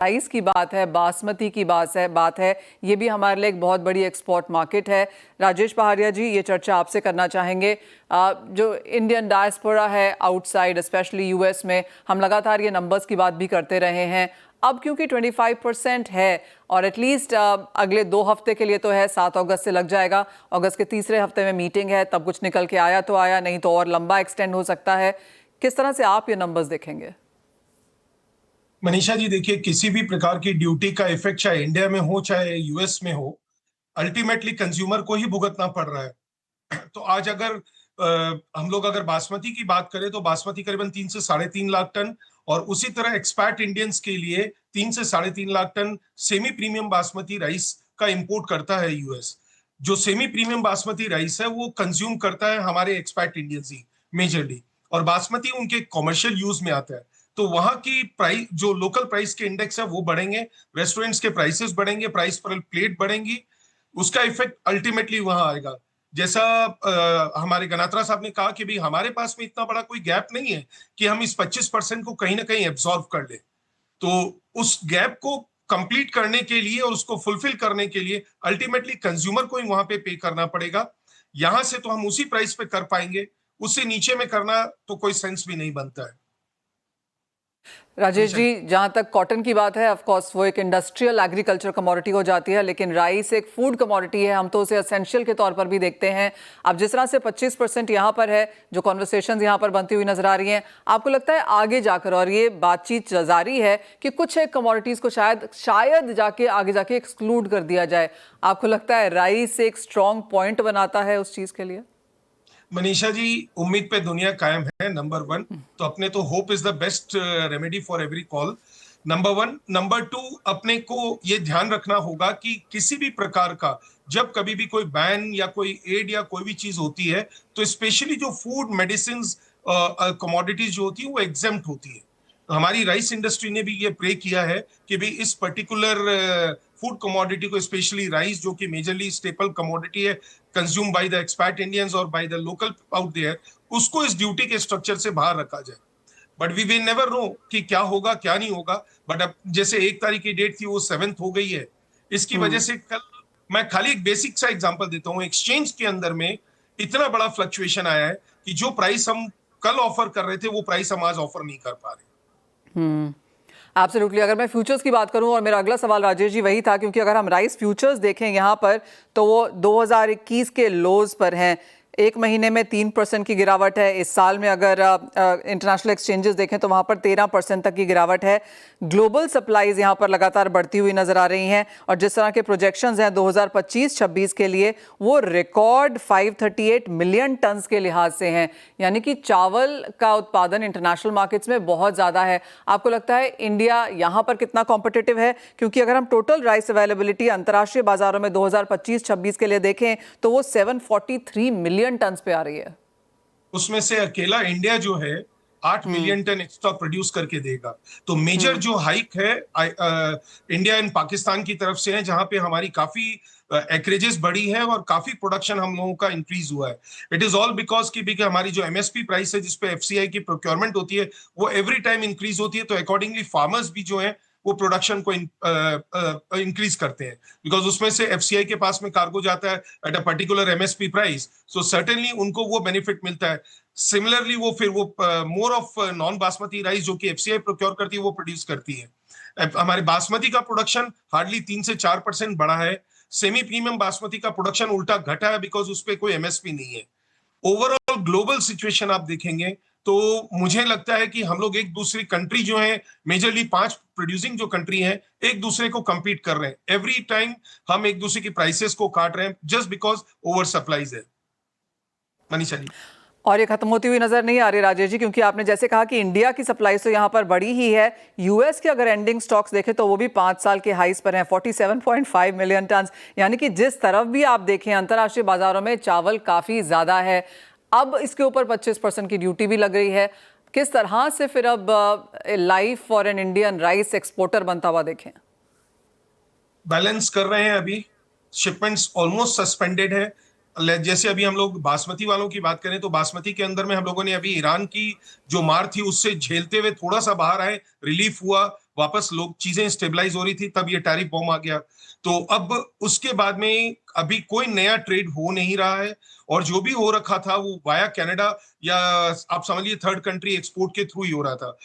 Rice की बात है, बासमती की बात है, ये भी हमारे लिए एक बहुत बड़ी एक्सपोर्ट मार्केट है। राजेश पहाड़िया जी, ये चर्चा आपसे करना चाहेंगे। जो इंडियन डायस्पोरा है आउटसाइड, स्पेशली यूएस में, हम लगातार ये नंबर्स की बात भी करते रहे हैं। अब क्योंकि 25% है और एटलीस्ट अगले 2 हफ्ते के लिए तो है, 7 अगस्त से लग जाएगा। अगस्त के तीसरे हफ्ते में मीटिंग है, तब कुछ निकल के आया तो आया, नहीं तो और लंबा एक्सटेंड हो सकता है। किस तरह से आप ये नंबर्स देखेंगे? मनीषा जी, देखिए, किसी भी प्रकार की ड्यूटी का इफेक्ट चाहे इंडिया में हो चाहे यूएस में हो, अल्टीमेटली कंज्यूमर को ही भुगतना पड़ रहा है। तो आज अगर हम लोग अगर बासमती की बात करें तो बासमती करीबन 3 से 3.5 लाख टन, और उसी तरह एक्सपैट इंडियंस के लिए 3 से 3.5 lakh ton semi premium basmati rice का इंपोर्ट करता है यूएस। जो सेमी प्रीमियम बासमती राइस है वो कंज्यूम करता है हमारे एक्सपैट इंडियंस ही मेजरली, और बासमती उनके कॉमर्शियल यूज में आता है। तो वहां की प्राइस, जो लोकल प्राइस के इंडेक्स है वो बढ़ेंगे, रेस्टोरेंट्स के प्राइसेस बढ़ेंगे, प्राइस पर प्लेट बढ़ेंगी, उसका इफेक्ट अल्टीमेटली वहां आएगा। जैसा हमारे गनात्रा साहब ने कहा कि भाई हमारे पास में इतना बड़ा कोई गैप नहीं है कि हम इस 25% को कहीं ना कहीं एब्सॉर्व कर ले। तो उस गैप को कंप्लीट करने के लिए और उसको फुलफिल करने के लिए अल्टीमेटली कंज्यूमर को ही वहां पे करना पड़ेगा। यहां से तो हम उसी प्राइस पे कर पाएंगे, उससे नीचे में करना तो कोई सेंस भी नहीं बनता है। राजेश जी, जहां तक कॉटन की बात है, ऑफ कोर्स वो एक इंडस्ट्रियल एग्रीकल्चर कमोडिटी हो जाती है, लेकिन राइस एक फूड कमोडिटी है। हम तो उसे एसेंशियल के तौर पर भी देखते हैं। अब जिस तरह से 25% यहाँ पर है, जो कॉन्वर्सेशंस यहाँ पर बनती हुई नजर आ रही हैं, आपको लगता है आगे जाकर, और ये बातचीत जारी है कि कुछ एक कमोडिटीज को शायद जाके आगे जाके एक्सक्लूड कर दिया जाए, आपको लगता है राइस एक स्ट्रॉन्ग पॉइंट बनाता है उस चीज के लिए? मनीषा जी, उम्मीद पे दुनिया कायम है, नंबर 1। तो अपने तो hope is the best remedy for every call, number 1। Number 2, अपने को ये ध्यान रखना होगा कि किसी भी प्रकार का जब कभी भी कोई बैन या कोई एड या कोई भी चीज होती है, तो स्पेशली जो फूड मेडिसिन कमोडिटीज जो होती है वो एग्जेम्प्ट होती है। हमारी राइस इंडस्ट्री ने भी ये प्रे किया है कि भाई इस पर्टिकुलर फूड कमोडिटी को, स्पेशली राइस जो कि मेजरली स्टेपल कमोडिटी है consume by the expat Indians और by the local out there, उसको इस ड्यूटी के स्ट्रक्चर से बाहर रखा जाए। But we will never know कि क्या होगा क्या नहीं होगा। बट अब जैसे 1 तारीख की डेट थी वो 7th हो गई है, इसकी वजह से कल मैं खाली एक बेसिक सा एग्जांपल देता हूँ। एक्सचेंज के अंदर में इतना बड़ा फ्लक्चुएशन आया है कि जो प्राइस हम कल ऑफर कर रहे थे वो प्राइस हम आज ऑफर नहीं कर पा रहे। एब्सोल्युटली। अगर मैं फ्यूचर्स की बात करूं, और मेरा अगला सवाल राजेश जी वही था, क्योंकि अगर हम राइस फ्यूचर्स देखें यहाँ पर, तो वो 2021 के लोज पर हैं। 1 महीने में 3% की गिरावट है। इस साल में अगर इंटरनेशनल एक्सचेंजेस देखें तो वहाँ पर 13% तक की गिरावट है। ग्लोबल सप्लाईज यहाँ पर लगातार बढ़ती हुई नजर आ रही हैं, और जिस तरह के प्रोजेक्शंस हैं 2025-26 के लिए, वो रिकॉर्ड 538 मिलियन टन्स के लिहाज से हैं। यानी कि चावल का उत्पादन इंटरनेशनल मार्केट्स में बहुत ज़्यादा है। आपको लगता है इंडिया यहाँ पर कितना कॉम्पिटिटिव है? क्योंकि अगर हम टोटल राइस अवेलेबिलिटी अंतर्राष्ट्रीय बाजारों में 2025-26 के लिए देखें तो वो 743 मिलियन टन्स पे आ रही है। उसमें से अकेला इंडिया जो है 8 मिलियन टन एक्स्ट्रा प्रोड्यूस करके देगा। तो मेजर जो हाइक है इंडिया एंड पाकिस्तान की तरफ से है, जहां पे हमारी काफी एक्रेजेस बढ़ी है और काफी प्रोडक्शन हम लोगों का इंक्रीज हुआ है। इट इज ऑल बिकॉज की हमारी जो एमएसपी प्राइस है जिसपे एफसीआई की प्रोक्योरमेंट होती है वो एवरी टाइम इंक्रीज होती है। तो अकॉर्डिंगली फार्मर्स भी जो है वो प्रोडक्शन को इंक्रीज करते हैं, बिकॉज उसमें से एफसीआई के पास में कार्गो जाता है at a particular MSP price, so certainly उनको वो बेनिफिट मिलता है। सिमिलरली वो फिर वो more of non basmati rice जो कि एफसीआई प्रोक्योर करती है वो प्रोड्यूस करती है। हमारे बासमती का प्रोडक्शन हार्डली 3 से 4% बढ़ा है। सेमी प्रीमियम बासमती का प्रोडक्शन उल्टा घटा है, बिकॉज उस पर कोई एमएसपी नहीं है। ओवरऑल ग्लोबल सिचुएशन आप देखेंगे तो मुझे लगता है कि हम लोग एक दूसरी कंट्री जो है, मेजरली 5 प्रोड्यूसिंग जो कंट्री है, एक दूसरे को compete कर रहे हैं। एवरी टाइम हम एक दूसरे की प्राइसेस को काट रहे हैं जस्ट बिकॉज ओवर सप्लाईज है। मनीषा जी, और ये खत्म होती हुई नजर नहीं आ रही राजेश जी, क्योंकि आपने जैसे कहा कि इंडिया की सप्लाई तो यहाँ पर बड़ी ही है। यूएस के अगर एंडिंग स्टॉक्स देखें तो वो भी 5 साल के हाईस पर हैं, 47.5 मिलियन टन। यानी कि जिस तरफ भी आप देखें अंतर्राष्ट्रीय बाजारों में चावल काफी ज्यादा है। अब इसके ऊपर 25% की ड्यूटी भी लग रही है। किस तरह से फिर अब life for an Indian rice exporter बनता हुआ देखें? बैलेंस कर रहे हैं। अभी शिपमेंट्स ऑलमोस्ट सस्पेंडेड है। जैसे अभी हम लोग बासमती वालों की बात करें तो बासमती के अंदर में हम लोगों ने अभी ईरान की जो मार थी उससे झेलते हुए थोड़ा सा बाहर आए, रिलीफ हुआ, वापस लोग चीजें स्टेबलाइज हो रही थी, तब ये टैरिफ बॉम्ब आ गया। तो अब उसके बाद में अभी कोई नया ट्रेड हो नहीं रहा है, और जो भी हो रखा था वो वाया कनाडा या आप समझिए थर्ड कंट्री एक्सपोर्ट के थ्रू ही हो रहा था।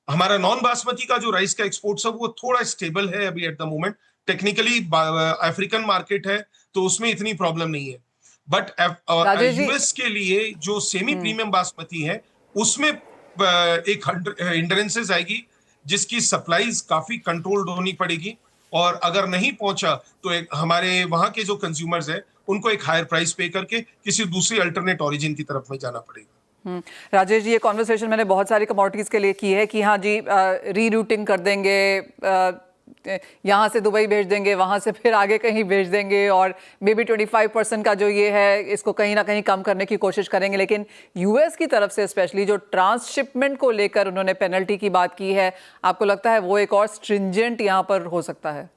हमारा नॉन बासमती का जो राइस का एक्सपोर्ट सब वो थोड़ा स्टेबल है अभी at the moment. Technically African market है तो उसमें इतनी प्रॉब्लम नहीं है, बट राजेश जी, यूएस के लिए जो सेमी प्रीमियम बासमती है उसमें एक हिंड्रेंसेस आएगी, जिसकी सप्लाईज काफी कंट्रोल्ड होनी पड़ेगी, और अगर नहीं पहुंचा तो हमारे वहां के जो कंज्यूमर्स है उनको एक हायर प्राइस पे करके किसी दूसरी अल्टरनेट ओरिजिन की तरफ में जाना पड़ेगा। राजेश जी, ये कॉन्वर्सेशन मैंने बहुत सारी कमोडिटीज के लिए की है कि हाँ जी, रीरूटिंग कर देंगे, यहाँ से दुबई भेज देंगे, वहाँ से फिर आगे कहीं भेज देंगे, और मे बी 25% का जो ये है इसको कहीं ना कहीं कम करने की कोशिश करेंगे। लेकिन यूएस की तरफ से स्पेशली जो ट्रांसशिपमेंट को लेकर उन्होंने पेनल्टी की बात की है, आपको लगता है वो एक और स्ट्रिंजेंट यहाँ पर हो सकता है?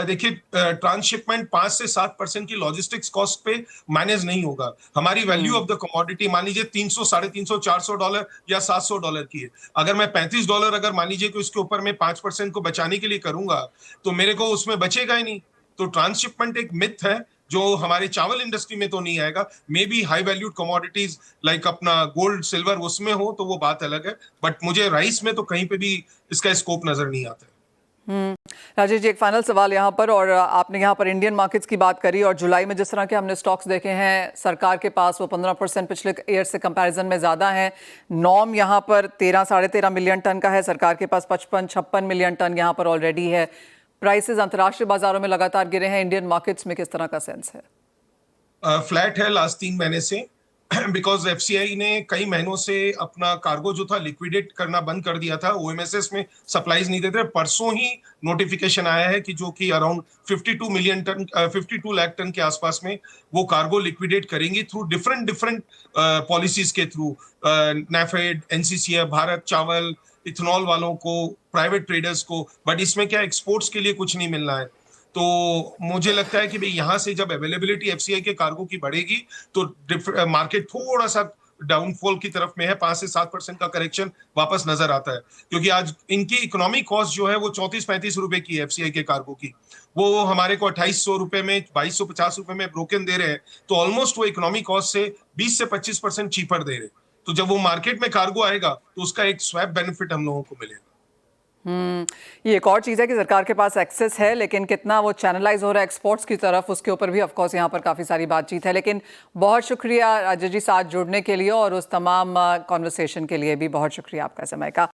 देखिए, ट्रांसशिपमेंट 5 से 7% की लॉजिस्टिक्स कॉस्ट पे मैनेज नहीं होगा। हमारी वैल्यू ऑफ द कमोडिटी मान लीजिए 300, $350, $400 या $700 की है। अगर मैं $35 अगर मान लीजिए कि उसके ऊपर मैं 5% को बचाने के लिए करूंगा तो मेरे को उसमें बचेगा ही नहीं। तो ट्रांसशिपमेंट एक मिथ है जो हमारे चावल इंडस्ट्री में तो नहीं आएगा। May be high valued commodities like अपना गोल्ड सिल्वर उसमें हो तो वो बात अलग है, बट मुझे राइस में तो कहीं पे भी इसका स्कोप नजर नहीं आता है। राजेश जी, एक फाइनल सवाल यहाँ पर, और आपने यहाँ पर इंडियन मार्केट्स की बात करी, और जुलाई में जिस तरह के हमने स्टॉक्स देखे हैं सरकार के पास, वो 15% पिछले ईयर से कंपैरिजन में ज़्यादा है। नॉर्म यहाँ पर 13-13.5 मिलियन टन का है, सरकार के पास 55-56 मिलियन टन यहाँ पर ऑलरेडी है। प्राइसेस अंतर्राष्ट्रीय बाजारों में लगातार गिरे हैं, इंडियन मार्केट्स में किस तरह का सेंस है? फ्लैट है लास्ट 3 महीने से, बिकॉज एफसीआई ने कई महीनों से अपना कार्गो जो था लिक्विडेट करना बंद कर दिया था, ओएमएसएस में सप्लाईज नहीं देते। परसों ही नोटिफिकेशन आया है कि जो कि अराउंड 52 लाख टन के आसपास में वो कार्गो लिक्विडेट करेंगी थ्रू डिफरेंट पॉलिसीज के थ्रू, नेफेड, एनसीसीएफ, भारत चावल, इथेनॉल वालों को, प्राइवेट ट्रेडर्स को। बट इसमें क्या एक्सपोर्ट्स के लिए कुछ नहीं मिलना है। तो मुझे लगता है कि भाई यहां से जब अवेलेबिलिटी एफसीआई के कार्गो की बढ़ेगी तो मार्केट थोड़ा सा डाउनफॉल की तरफ में है। 5 से 7% का करेक्शन वापस नजर आता है, क्योंकि आज इनकी इकोनॉमिक कॉस्ट जो है वो 34-35 रुपए की है एफसीआई के कार्गो की। वो हमारे को 2800 रुपए में, 2250 रुपए में ब्रोकन दे रहे हैं, तो ऑलमोस्ट वो इकोनॉमिक कॉस्ट से 20 से 25% चीपर दे रहे हैं। तो जब वो मार्केट में कार्गो आएगा तो उसका एक स्वैप बेनिफिट हम लोगों को मिलेगा। ये एक और चीज़ है कि सरकार के पास एक्सेस है, लेकिन कितना वो चैनलाइज हो रहा है एक्सपोर्ट्स की तरफ, उसके ऊपर भी ऑफकोर्स यहाँ पर काफ़ी सारी बातचीत है। लेकिन बहुत शुक्रिया राजेश जी साथ जुड़ने के लिए, और उस तमाम कॉन्वर्सेशन के लिए भी बहुत शुक्रिया आपका समय का।